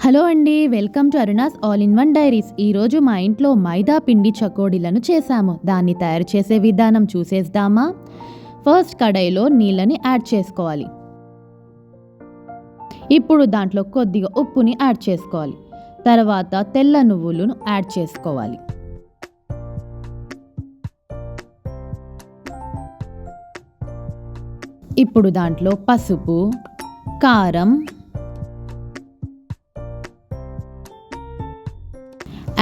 Hello అండి, welcome to Aruna's all in one diaries. ఈరోజు మా ఇంట్లో మైదా పిండి చకోడీలను చేశాము. దాన్ని తయారు చేసే విధానం చూసేద్దామా? ఫస్ట్ కడాయిలో నీళ్ళని యాడ్ చేసుకోవాలి. ఇప్పుడు దాంట్లో కొద్దిగా ఉప్పుని యాడ్ చేసుకోవాలి. తర్వాత తెల్ల నువ్వులను యాడ్ చేసుకోవాలి. ఇప్పుడు దాంట్లో పసుపు, కారం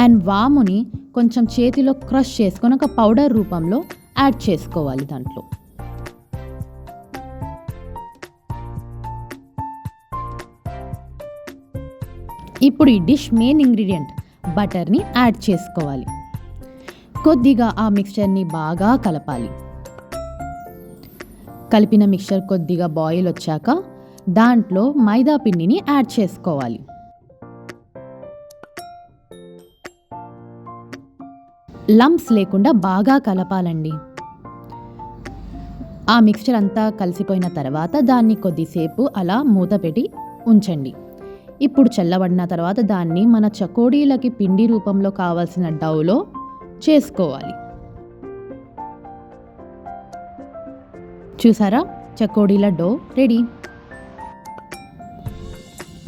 అండ్ వాముని కొంచెం చేతిలో క్రష్ చేసుకొని ఒక పౌడర్ రూపంలో యాడ్ చేసుకోవాలి దాంట్లో. ఇప్పుడు ఈ డిష్ మెయిన్ ఇంగ్రీడియంట్ బటర్ని యాడ్ చేసుకోవాలి. కొద్దిగా ఆ మిక్స్చర్ని బాగా కలపాలి. కలిపిన మిక్స్చర్ కొద్దిగా బాయిల్ వచ్చాక దాంట్లో మైదా పిండిని యాడ్ చేసుకోవాలి. లంప్స్ లేకుండా బాగా కలపాలండి. ఆ మిక్స్చర్ అంతా కలిసిపోయిన తర్వాత దాన్ని కొద్దిసేపు అలా మూత పెట్టి ఉంచండి. ఇప్పుడు చల్లబడిన తర్వాత దాన్ని మన చకోడీలకి పిండి రూపంలో కావాల్సిన డౌలో చేసుకోవాలి. చూసారా, చకోడీల డో రెడీ.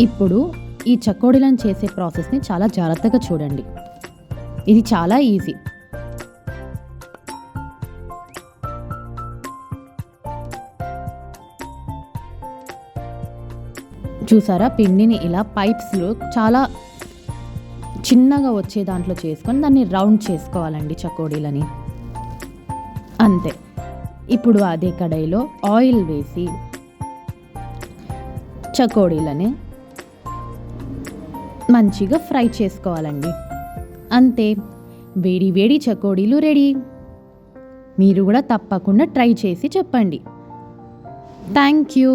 ఇప్పుడు ఈ చకోడీలను చేసే ప్రాసెస్ని చాలా జాగ్రత్తగా చూడండి. ఇది చాలా ఈజీ. చూసారా, పిండిని ఇలా పైప్స్లో చాలా చిన్నగా వచ్చే దాంట్లో చేసుకొని దాన్ని రౌండ్ చేసుకోవాలండి చకోడీలని. అంతే. ఇప్పుడు అదే కడాయిలో ఆయిల్ వేసి చకోడీలని మంచిగా ఫ్రై చేసుకోవాలండి. అంతే, వేడి వేడి చకోడీలు రెడీ. మీరు కూడా తప్పకుండా ట్రై చేసి చెప్పండి. Thank you.